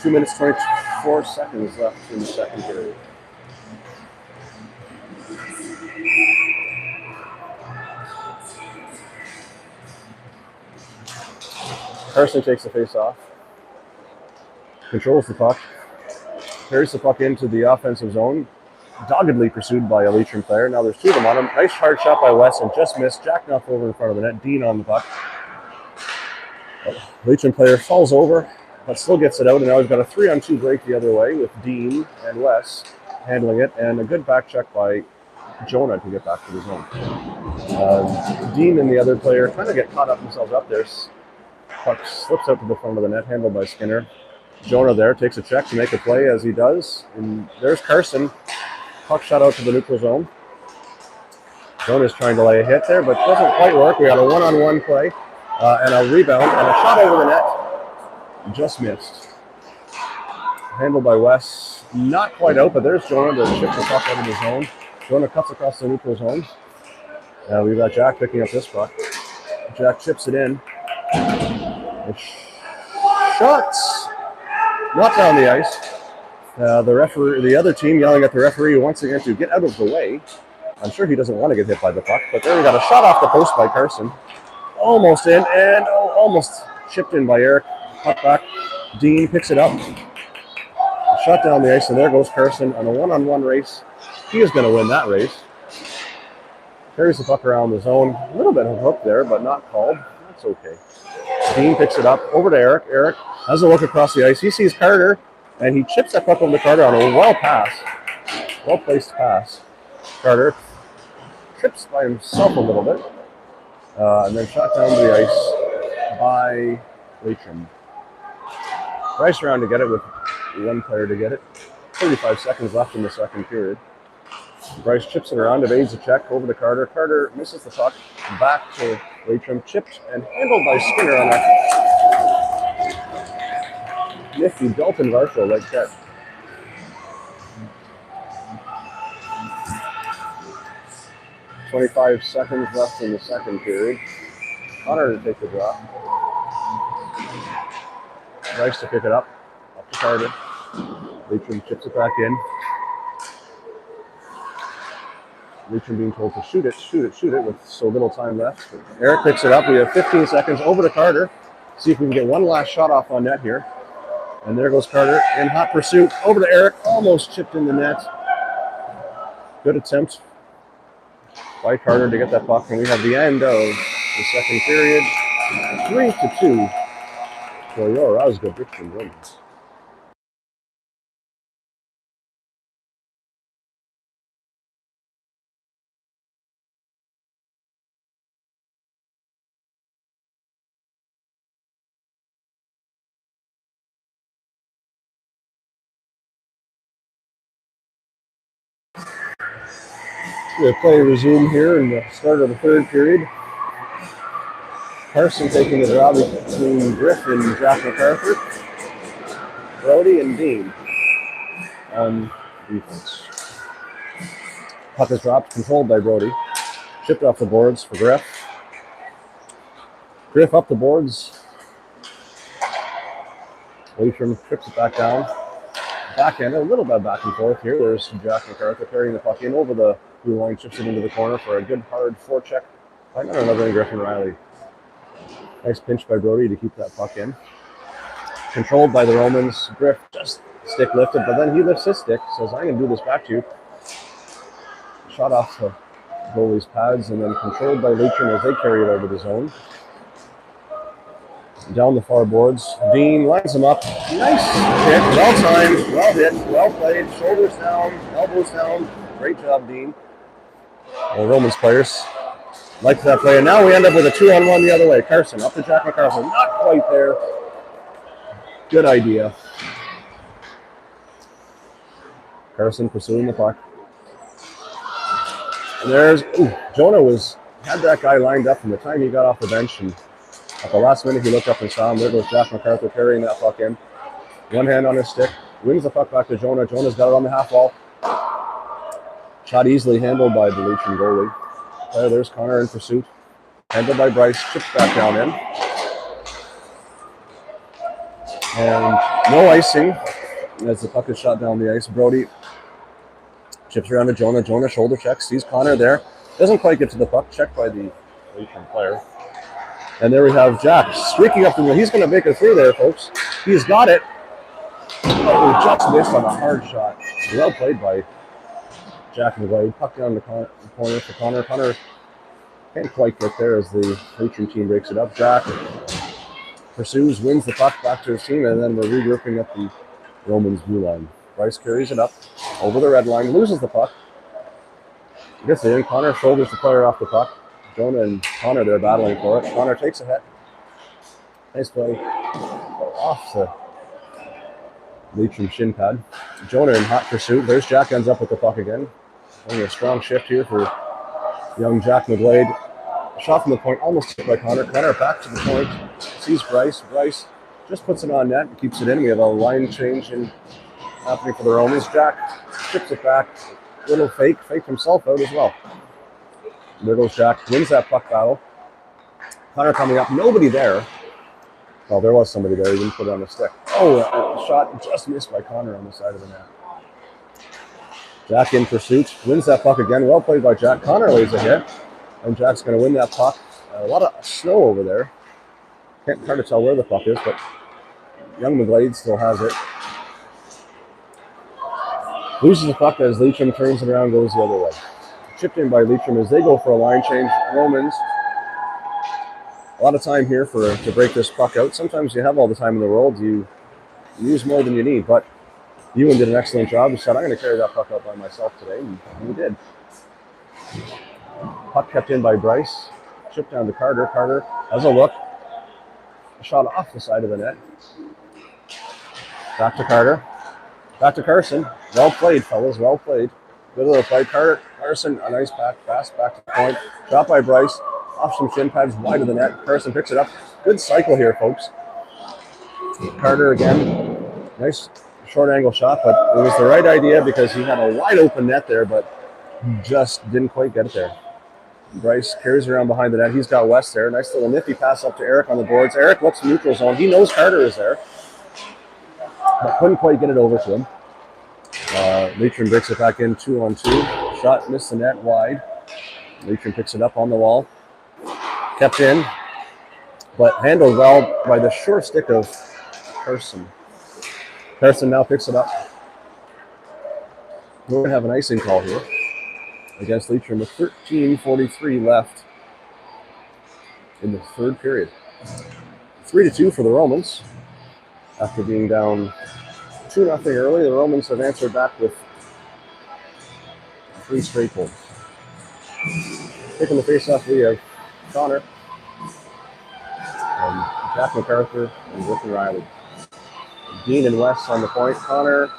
2 minutes, 24 seconds left in the second period. Carson takes the face off, controls the puck, carries the puck into the offensive zone, doggedly pursued by a Leitrim player. Now there's 2 of them on him. Nice hard shot by West and just missed. Jack knocked over in front of the net. Dean on the puck. Leitrim player falls over, but still gets it out, and now we've got a 3-on-2 break the other way with Dean and Wes handling it, and a good back check by Jonah to get back to the zone. Dean and the other player kind of get caught up themselves up there. Puck slips out to the front of the net, handled by Skinner. Jonah there takes a check to make a play as he does, and there's Carson. Puck shot out to the neutral zone. Jonah's trying to lay a hit there, but doesn't quite work. We got a 1-on-1 play and a rebound and a shot over the net. Just missed. Handled by Wes. Not quite out, but there's Jonah to chip the puck out of the zone. Jonah cuts across the neutral zone. We've got Jack picking up this puck. Jack chips it in. Shots! Not down the ice. The other team yelling at the referee once again to get out of the way. I'm sure he doesn't want to get hit by the puck, but there we got a shot off the post by Carson. Almost in, and almost chipped in by Eric. Puck back. Dean picks it up. Shot down the ice, and there goes Carson on a 1-on-1 race. He is going to win that race. Carries the puck around the zone. A little bit of a hook there, but not called. That's okay. Dean picks it up over to Eric. Eric has a look across the ice. He sees Carter, and he chips that puck over to Carter on a well-placed pass. Carter trips by himself a little bit, and then shot down to the ice by Leitrim. Bryce around to get it with 1 player to get it. 35 seconds left in the second period. Bryce chips it around, evades a check over to Carter. Carter misses the puck, back to Leitrim, chipped and handled by Skinner on a nifty Dalton Varsho leg catch. .25 seconds left in the second period. Connor to take the drop. Bryce to pick it up to Carter. Leitrim chips it back in. Leitrim being told to shoot it with so little time left. Eric picks it up. We have 15 seconds over to Carter. See if we can get one last shot off on net here. And there goes Carter in hot pursuit. Over to Eric. Almost chipped in the net. Good attempt by Carter to get that puck. And we have the end of the second period. 3-2 for your Osgood Richmond Romans. The play resume here in the start of the third period. Carson taking the draw between Griff and Jack MacArthur. Brody and Dean on defense. Puck is dropped, controlled by Brody. Chipped off the boards for Griff. Griff up the boards. Leitrim trips it back down. Backhand, a little bit back and forth here. There's Jack MacArthur carrying the puck in over the blue line, chips it into the corner for a good hard forecheck by none other than Griffin Riley. Nice pinch by Brody to keep that puck in. Controlled by the Romans. Griff just stick lifted, but then he lifts his stick, says, I'm going to do this back to you. Shot off the goalie's pads and then controlled by Leitrim as they carry it over the zone. Down the far boards. Dean lines him up. Nice hit, well timed, well hit, well played. Shoulders down, elbows down. Great job, Dean. Well, Romans players like that play. And now we end up with a 2-on-1 the other way. Carson up to Jack MacArthur. Not quite there. Good idea. Carson pursuing the puck. And there's, Jonah had that guy lined up from the time he got off the bench, and at the last minute he looked up and saw him. There goes Jack MacArthur carrying that puck in. One hand on his stick, wins the puck back to Jonah. Jonah's got it on the half wall. Shot easily handled by the Legion goalie. There's Connor in pursuit. Handled by Bryce, chipped back down in. And no icing as the puck is shot down the ice. Brody chips around to Jonah. Jonah shoulder checks, sees Connor there. Doesn't quite get to the puck, checked by the Legion player. And there we have Jack streaking up the middle. He's going to make it through there, folks. He's got it. Oh, just missed on a hard shot. Well played by Jack McGlade. Puck down the corner for Connor. Connor can't quite get there as the Legion team breaks it up. Jack pursues, wins the puck back to his team, and then we're regrouping up the Romans blue line. Bryce carries it up over the red line, loses the puck. Gets it in. Connor shoulders the player off the puck. Jonah and Connor, they're battling for it. Connor takes a hit. Nice play. Off the Legion shin pad. Jonah in hot pursuit. There's Jack, ends up with the puck again. Only a strong shift here for young Jack McGlade. Shot from the point, almost hit by Connor. Connor back to the point. Sees Bryce. Bryce just puts it on net and keeps it in. We have a line change happening for the Romans. Jack chips it back. Little faked himself out as well. There goes Jack. Wins that puck battle. Connor coming up. Nobody there. Well, there was somebody there. He didn't put it on the stick. Oh, a shot just missed by Connor on the side of the net. Jack in pursuit. Wins that puck again. Well played by Jack. Connor lays a hit. And Jack's going to win that puck. A lot of snow over there. Hard to tell where the puck is, but young McGlade still has it. Loses the puck as Leitrim turns it around, goes the other way. Chipped in by Leitrim as they go for a line change. Romans, a lot of time here to break this puck out. Sometimes you have all the time in the world. You use more than you need, but Ewan did an excellent job. He said, I'm going to carry that puck out by myself today, and he did. Puck kept in by Bryce. Chipped down to Carter. Carter has a look. A shot off the side of the net. Back to Carter. Back to Carson. Well played, fellas. Well played. Good little play. Carson, a nice pass back to the point. Shot by Bryce. Off some shin pads, wide of the net. Carson picks it up. Good cycle here, folks. Carter again. Nice short angle shot, but it was the right idea because he had a wide open net there, but just didn't quite get it there. Bryce carries around behind the net. He's got West there. Nice little nifty pass up to Eric on the boards. Eric looks neutral zone. He knows Carter is there, but couldn't quite get it over to him. Leitrim breaks it back in 2-on-2. Shot missed the net wide. Leitrim picks it up on the wall. Kept in, but handled well by the short stick of Carson. Carson now picks it up. We're going to have an icing call here against Leitrim with 13:43 left in the third period. 3-2 for the Romans. After being down 2-0 early, the Romans have answered back with 3 straight goals. Taking the face-off, we have Connor and Jack MacArthur and Griffin Riley. Dean and West on the point. Connor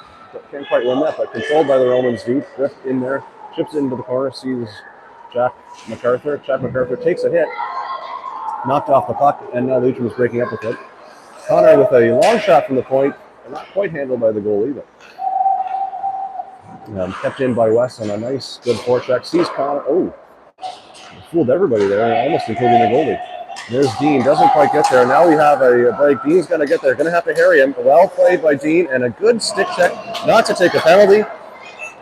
can't quite win that, but controlled by the Romans deep. Griff in there, chips into the corner, sees Jack MacArthur. Jack MacArthur takes a hit, knocked off the puck, and now Leitrim is breaking up with it. Connor with a long shot from the point, not quite handled by the goalie, but kept in by West on a nice, good forecheck. Sees Connor. Oh, fooled everybody there, almost including the goalie. There's Dean, doesn't quite get there. Now we have a break. Dean's going to get there. Going to have to harry him. Well played by Dean, and a good stick check not to take a penalty.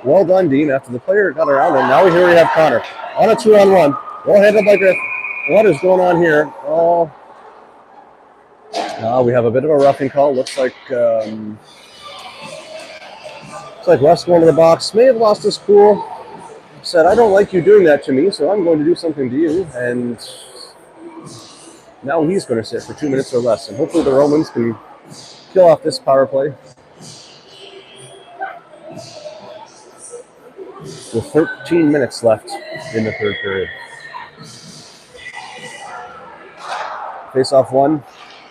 Well done, Dean, after the player got around him. Now here we have Connor on a 2-on-1. Well handled by Griff. What is going on here? Oh, we have a bit of a roughing call. Looks like West going to the box. May have lost his cool. Said, I don't like you doing that to me, so I'm going to do something to you. And now he's going to sit for 2 minutes or less. And hopefully the Romans can kill off this power play. With 13 minutes left in the third period. Face-off one.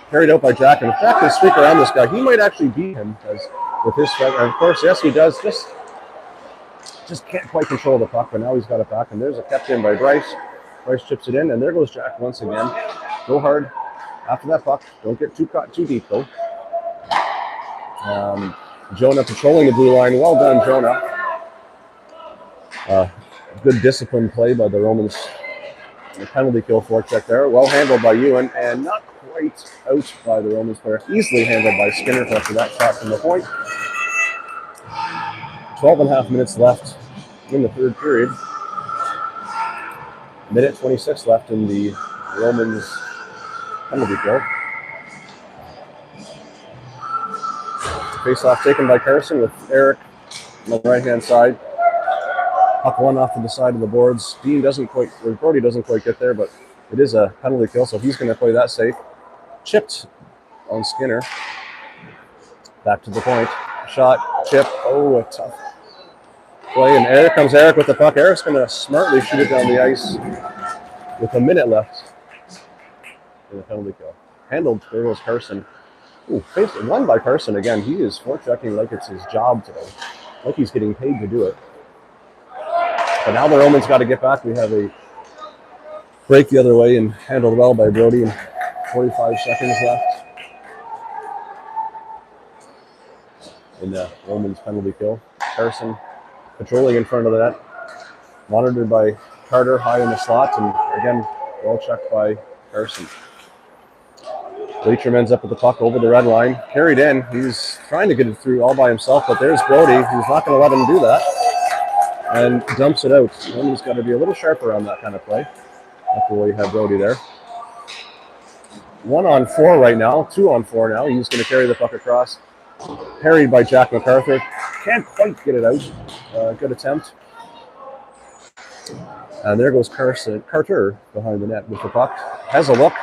Carried out by Jack. And if Jack can streak around this guy, he might actually beat him with his strike. And of course, yes, he does. Just just can't quite control the puck, but now he's got it back, and there's a kept in by Bryce. Bryce chips it in, and there goes Jack once again. Go hard after that puck. Don't get too deep, though. Jonah patrolling the blue line. Well done, Jonah. Good discipline play by the Romans. The penalty kill forecheck there. Well handled by Ewan, and not quite out by the Romans player. Easily handled by Skinner after that shot from the point. 12.5 minutes left in the third period. Minute 26 left in the Romans penalty kill. Face-off taken by Carson with Eric on the right-hand side. Puck one off to the side of the boards. Brody doesn't quite get there, but it is a penalty kill, so he's going to play that safe. Chipped on Skinner. Back to the point. Shot, chip. Oh, a tough play. And Eric with the puck. Eric's going to smartly shoot it down the ice with a minute left in the penalty kill. Handled. There goes Carson. Ooh, won by Carson again. He is forechecking like it's his job today. Like he's getting paid to do it. But now the Romans got to get back. We have a break the other way and handled well by Brody. And 45 seconds left in the Romans penalty kill. Carson patrolling in front of the net. Monitored by Carter high in the slot. And again, well checked by Carson. Leitrim ends up with the puck over the red line. Carried in. He's trying to get it through all by himself, but there's Brody, who's not going to let him do that. And dumps it out. Roman's got to be a little sharper on that kind of play. That's the way you have Brody there. 1-on-4 right now. 2-on-4 now. He's going to carry the puck across. Parried by Jack MacArthur. Can't quite get it out. Good attempt. And there goes Carter behind the net with the puck. Has a look.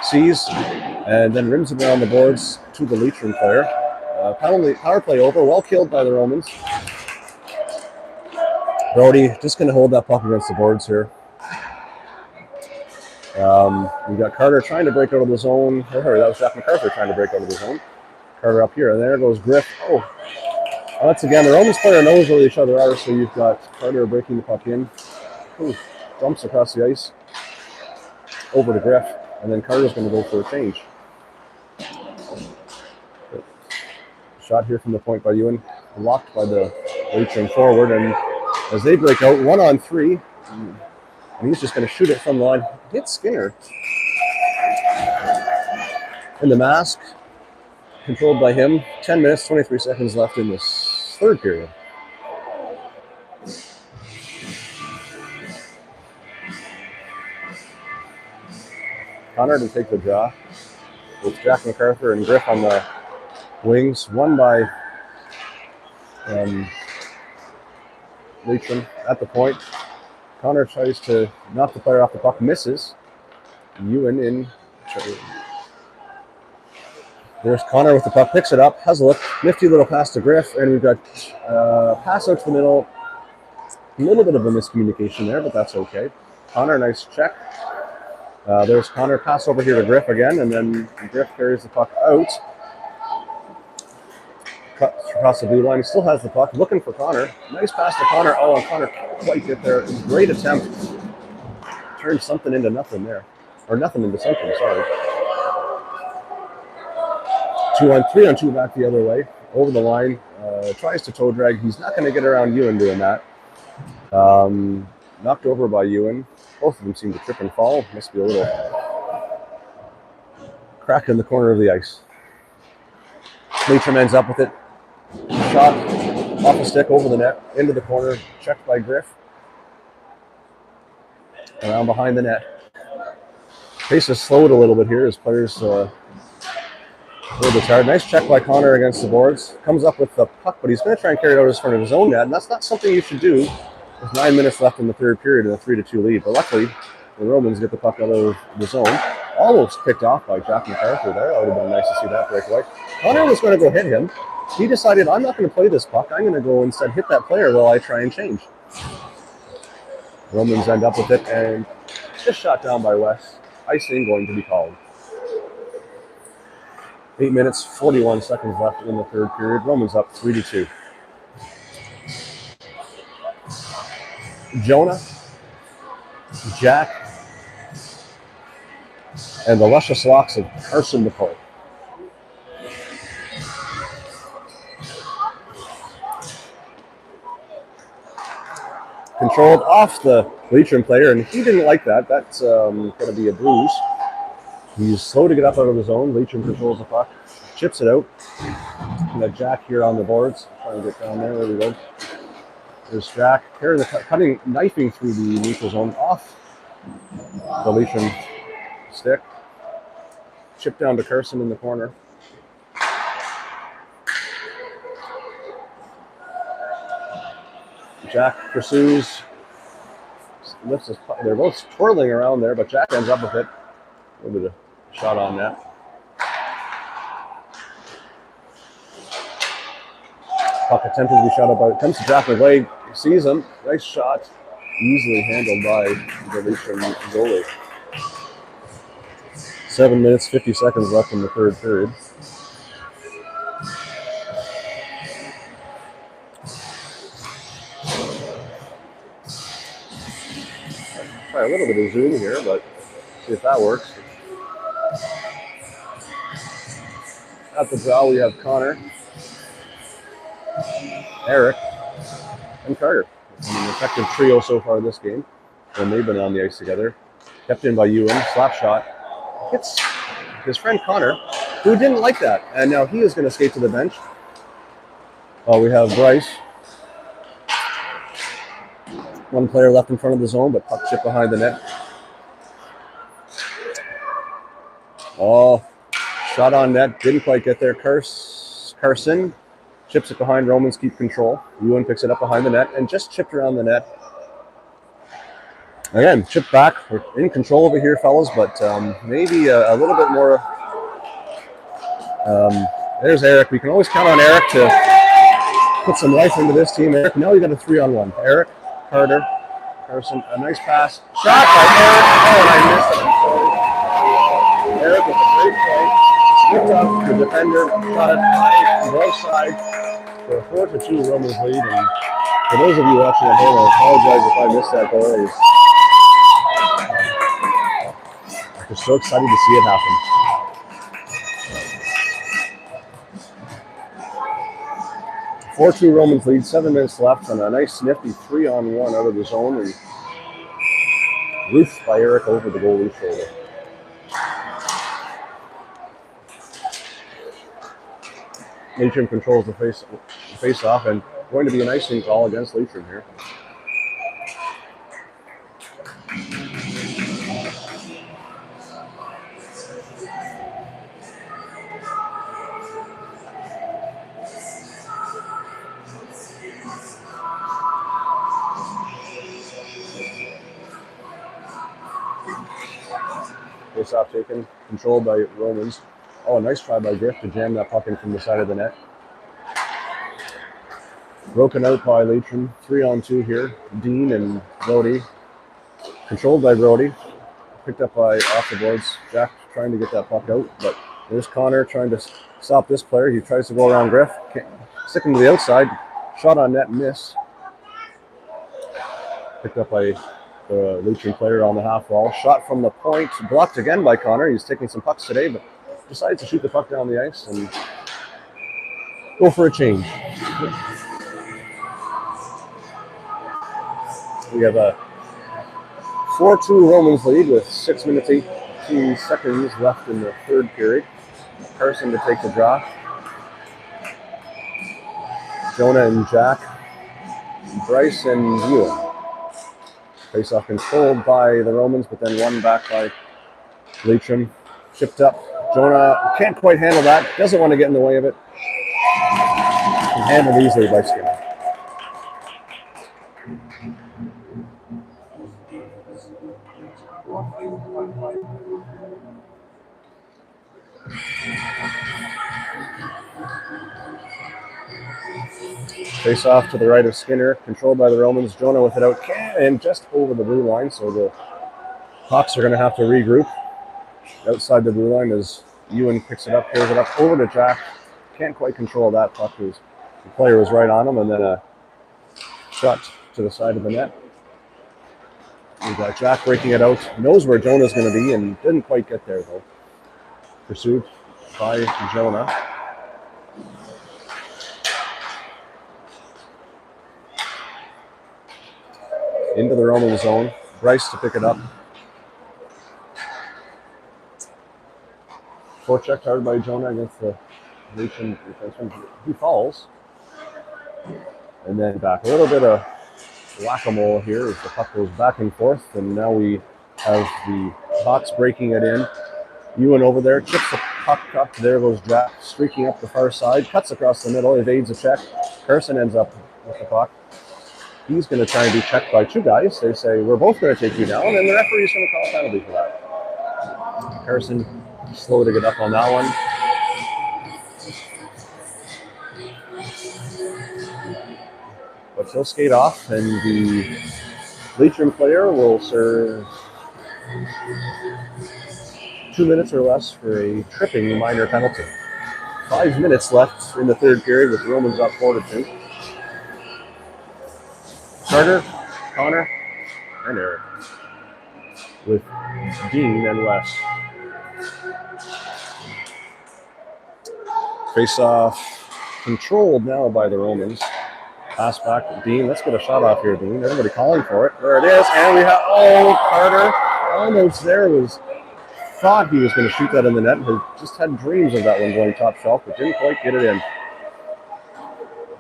Sees. And then rims it around the boards to the Leitrim player. Power play over. Well killed by the Romans. Brody just going to hold that puck against the boards here. We've got Carter trying to break out of the zone. Oh, sorry, that was Jack MacArthur trying to break out of the zone. Carter up here, and there goes Griff. Oh, once again, the Romans player knows where each other are, so you've got Carter breaking the puck in. Ooh, dumps across the ice. Over to Griff, and then Carter's going to go for a change. Shot here from the point by Ewan. Blocked by the Leitrim forward, and as they break out, 1-on-3. And he's just going to shoot it from the line. Hit Skinner. In the mask. Controlled by him. 10 minutes, 23 seconds left in this third period. Connor to take the draw. With Jack MacArthur and Griff on the wings. Won by Leitrim at the point. Connor tries to knock the player off the puck, misses. Ewan in. There's Connor with the puck, picks it up, has a look. Nifty little pass to Griff, and we've got pass out to the middle. A little bit of a miscommunication there, but that's okay. Connor, nice check. There's Connor, pass over here to Griff again, and then Griff carries the puck out. Cuts across the blue line. He still has the puck. Looking for Connor. Nice pass to Connor. Oh, and Connor can't quite get there. Great attempt. Turned something into nothing there. Or nothing into something, sorry. 3-on-2 back the other way. Over the line. Tries to toe drag. He's not going to get around Ewan doing that. Knocked over by Ewan. Both of them seem to trip and fall. Must be a little crack in the corner of the ice. Leitrim ends up with it. Shot off the stick over the net, into the corner, checked by Griff. Around behind the net. Pace is slowed a little bit here as players a little bit tired. Nice check by Connor against the boards. Comes up with the puck, but he's going to try and carry it out in front of his own net, and that's not something you should do with 9 minutes left in the third period and a 3-2 lead. But luckily, the Romans get the puck out of the zone. Almost picked off by Jack MacArthur there. That would have been nice to see that breakaway. Connor was going to go hit him. He decided, I'm not going to play this puck. I'm going to go instead hit that player while I try and change. Romans end up with it, and just shot down by Wes. Icing going to be called. 8 minutes, 41 seconds left in the third period. Romans up 3-2. Jonah, Jack, and the luscious locks of Carson McCoy. Controlled off the Leitrim player, and he didn't like that. That's going to be a bruise. He's slow to get up out of the zone. Leitrim controls the puck, chips it out. And Jack here on the boards, trying to get down there. There we go. There's Jack, cutting, knifing through the neutral zone off the Leitrim stick. Chip down to Carson in the corner. Jack pursues, lifts his puck. They're both twirling around there, but Jack ends up with it. A little bit of shot on net. Puck attempted to be shot up, but it comes to Jack McGlade. Sees him. Nice shot. Easily handled by the Leitrim goalie. 7 minutes, 50 seconds left in the third period. Try a little bit of zoom here, but see if that works. At the draw, we have Connor, Eric, and Carter. An effective trio so far this game, and they've been on the ice together. Kept in by Ewan, slap shot. Hits his friend Connor, who didn't like that, and now he is going to skate to the bench. We have Bryce. One player left in front of the zone, but puck chip behind the net. Oh, shot on net, didn't quite get there. Carson chips it behind Romans, keep control. Ewan picks it up behind the net and just chipped around the net. Again, chip back. We're in control over here, fellas, but maybe a little bit more. There's Eric. We can always count on Eric to put some life into this team. Eric, now we got a 3-on-1. Eric, Carter, Carson, a nice pass. Shot by Eric. Oh, and I missed it. Eric with a great play. Slipped up the defender, shot it high, right side for a 4-2 Romans lead. And for those of you watching at home, I apologize if I missed that goal. I'm just so excited to see it happen. 4-2 Romans lead, 7 minutes left, and a nice nifty 3-on-1 out of the zone, and roofed by Eric over the goalie's shoulder. Leitrim controls the face-off, and going to be an icing call against Leitrim here. Face-off taken, controlled by Romans. Oh, a nice try by Griff to jam that puck in from the side of the net. Broken out by Leitrim. 3-on-2 here. Dean and Brody. Controlled by Brody. Picked up by off the boards. Jack trying to get that puck out, but there's Connor trying to stop this player. He tries to go around Griff. Sticking to the outside. Shot on net, miss. Picked up by the Leitrim player on the half wall. Shot from the point. Blocked again by Connor. He's taking some pucks today, but decides to shoot the puck down the ice and go for a change. We have a 4-2 Romans lead with 6 minutes, 18 seconds left in the third period. Carson to take the draw. Jonah and Jack. Bryce and Ewan. Face-off controlled by the Romans, but then won back by Leitrim. Chipped up. Jonah can't quite handle that. Doesn't want to get in the way of it. And handled easily by Skinner. Face off to the right of Skinner, controlled by the Romans. Jonah with it out and just over the blue line, so the Hawks are going to have to regroup outside the blue line as Ewan picks it up, carries it up over to Jack. Can't quite control that puck. The player was right on him, and then a shot to the side of the net. We've got Jack breaking it out. Knows where Jonah's going to be and didn't quite get there, though. Pursued by Jonah. Into the Roman zone. Bryce to pick it up. Forechecked hard by Jonah against the Leitrim defenseman. He falls. And then back. A little bit of whack-a-mole here as the puck goes back and forth. And now we have the Hawks breaking it in. Ewan over there, chips the puck up. There goes Jack, streaking up the far side. Cuts across the middle, evades a check. Carson ends up with the puck. He's going to try and be checked by two guys. They say, we're both going to take you down, and the referee's going to call a penalty for that. Carson slow to get up on that one. But he'll skate off, and the Leitrim player will serve 2 minutes or less for a tripping minor penalty. 5 minutes left in the third period with the Romans up 4-2. Carter, Connor, and Eric with Dean and Wes. Face-off controlled now by the Romans. Pass back to Dean. Let's get a shot off here, Dean. Everybody calling for it. There it is. And we have, Carter almost there. Thought he was going to shoot that in the net. He just had dreams of that one going top shelf, but didn't quite get it in.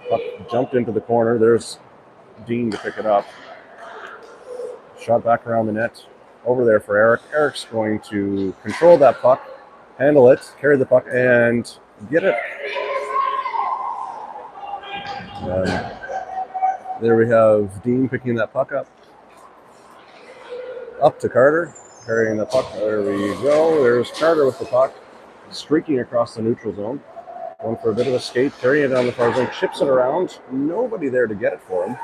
Puck jumped into the corner. There's Dean to pick it up. Shot back around the net. Over there for Eric. Eric's going to control that puck, handle it, carry the puck, and get it. There we have Dean picking that puck up. Up to Carter, carrying the puck. There we go. There's Carter with the puck, streaking across the neutral zone. Going for a bit of a skate, carrying it down the far zone, chips it around. Nobody there to get it for him.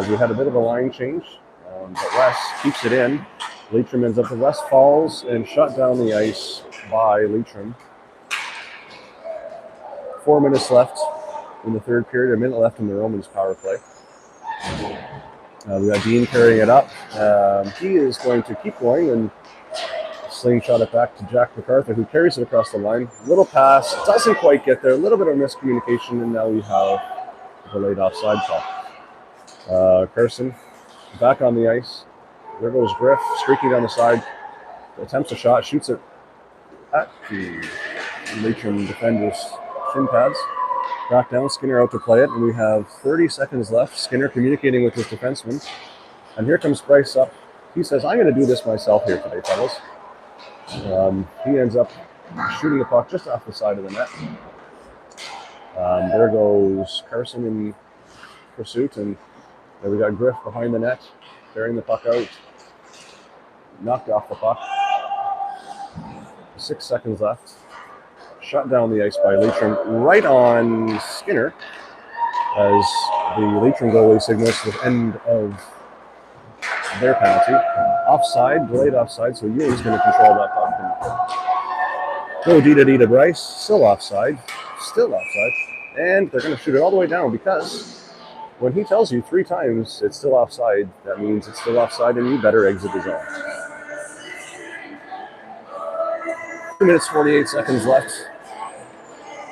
We had a bit of a line change, but Wes keeps it in. Leitrim ends up with Wes falls and shut down the ice by Leitrim. 4 minutes left in the third period, a minute left in the Romans power play. We got Dean carrying it up. He is going to keep going and slingshot it back to Jack MacArthur, who carries it across the line. Little pass, doesn't quite get there. A little bit of miscommunication, and now we have the late offside call. Carson back on the ice. There goes Griff, streaking down the side. Attempts a shot, shoots it at the Leitrim defender's shin pads. Back down, Skinner out to play it, and we have 30 seconds left. Skinner communicating with his defenseman. And here comes Bryce up. He says, I'm going to do this myself here today, fellas. He ends up shooting the puck just off the side of the net. There goes Carson in pursuit, and there we got Griff behind the net, carrying the puck out. Knocked off the puck. 6 seconds left. Shut down the ice by Leitrim, right on Skinner, as the Leitrim goalie signals the end of their penalty. Offside, delayed offside, so Ewing's going to control that puck. Go D to Bryce, still offside, and they're going to shoot it all the way down, because when he tells you 3 times it's still offside, that means it's still offside and you better exit the zone. 2 minutes, 48 seconds left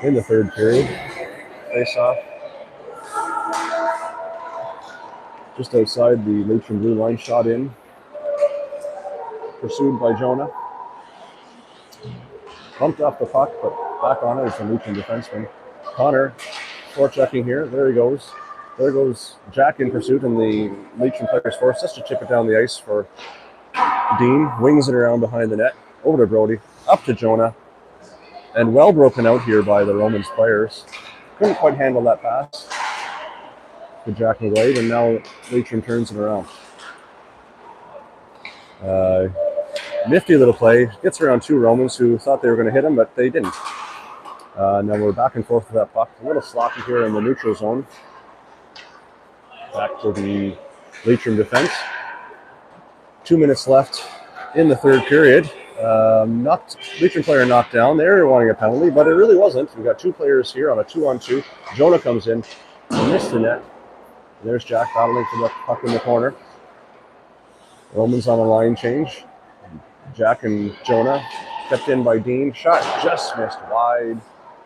in the third period. Face off just outside the Leitrim blue line, shot in. Pursued by Jonah. Bumped off the puck, but back on it. It's a Leitrim defenseman. Connor, forechecking here. There he goes. There goes Jack in pursuit, and the Leitrim player's forced just to chip it down the ice for Dean. Wings it around behind the net. Over to Brody. Up to Jonah. And well broken out here by the Romans players. Couldn't quite handle that pass to Jack McGlade, and now Leitrim turns it around. Nifty little play. Gets around 2 Romans who thought they were going to hit him, but they didn't. Now we're back and forth with that puck. A little sloppy here in the neutral zone. Back to the Leitrim defense. 2 minutes left in the third period. Leitrim player knocked down. They were wanting a penalty, but it really wasn't. We've got 2 players here on a 2-on-2. Jonah comes in, missed the net. There's Jack battling for the puck in the corner. Romans on a line change. Jack and Jonah kept in by Dean. Shot just missed wide.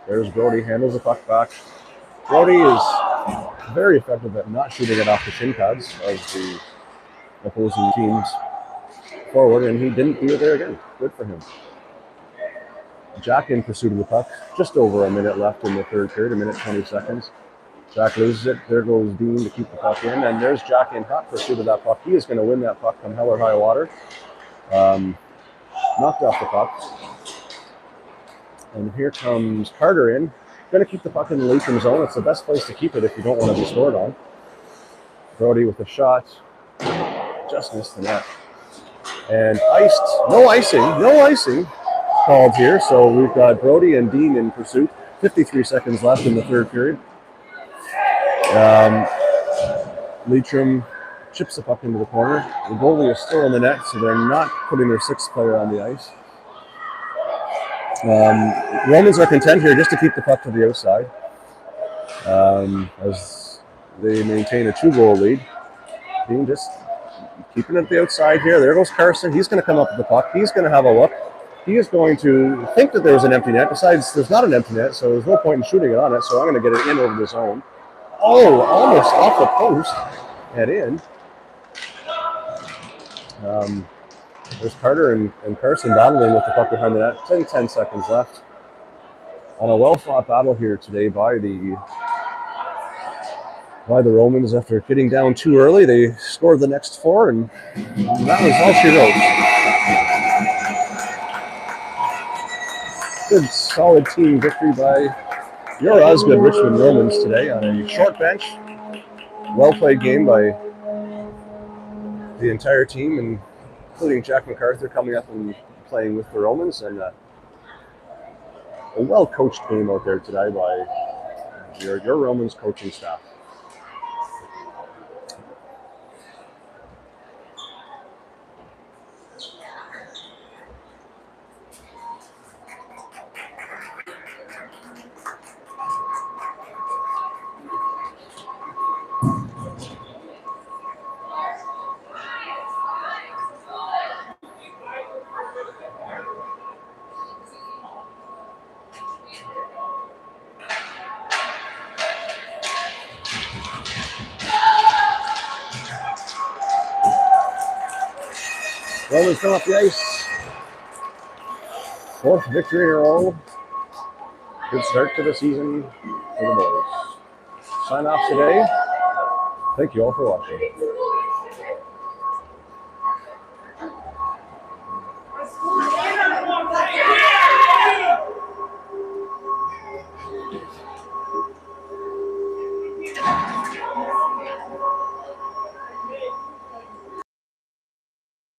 There's Brody, handles the puck back. Brody is very effective at not shooting it off the shin pads of the opposing team's forward, and he didn't do it there again. Good for him. Jack in pursuit of the puck. Just over a minute left in the third period, a minute 20 seconds. Jack loses it. There goes Dean to keep the puck in, and there's Jack in hot pursuit of that puck. He is going to win that puck come hell or high water. Knocked off the puck. And here comes Carter in. Going to keep the puck in the Leitrim zone. It's the best place to keep it if you don't want to be scored on. Brody with a shot. Just missed the net. And iced. No icing called here. So we've got Brody and Dean in pursuit. 53 seconds left in the third period. Leitrim chips the puck into the corner. The goalie is still in the net, so they're not putting their sixth player on the ice. Romans are content here just to keep the puck to the outside as they maintain a 2-goal lead. Dean just keeping it at the outside here. There goes Carson. He's going to come up with the puck. He's going to have a look. He is going to think that there's an empty net. Besides, there's not an empty net, so there's no point in shooting it on it, so I'm going to get it in over the zone. Oh, almost off the post and in. There's Carter and Carson battling with the puck behind the net. 10 seconds left. On a well-fought battle here today by the Romans. After getting down too early, they scored the next 4, and that was all she wrote. Good, solid team victory by your Osgood Richmond Romans today on a short bench. Well-played game by the entire team, including Jack MacArthur coming up and playing with the Romans, and a well-coached game out there today by your Romans coaching staff. Romans come up the ice. 4th victory in a row. Good start to the season for the boys. Sign off today. Thank you all for watching.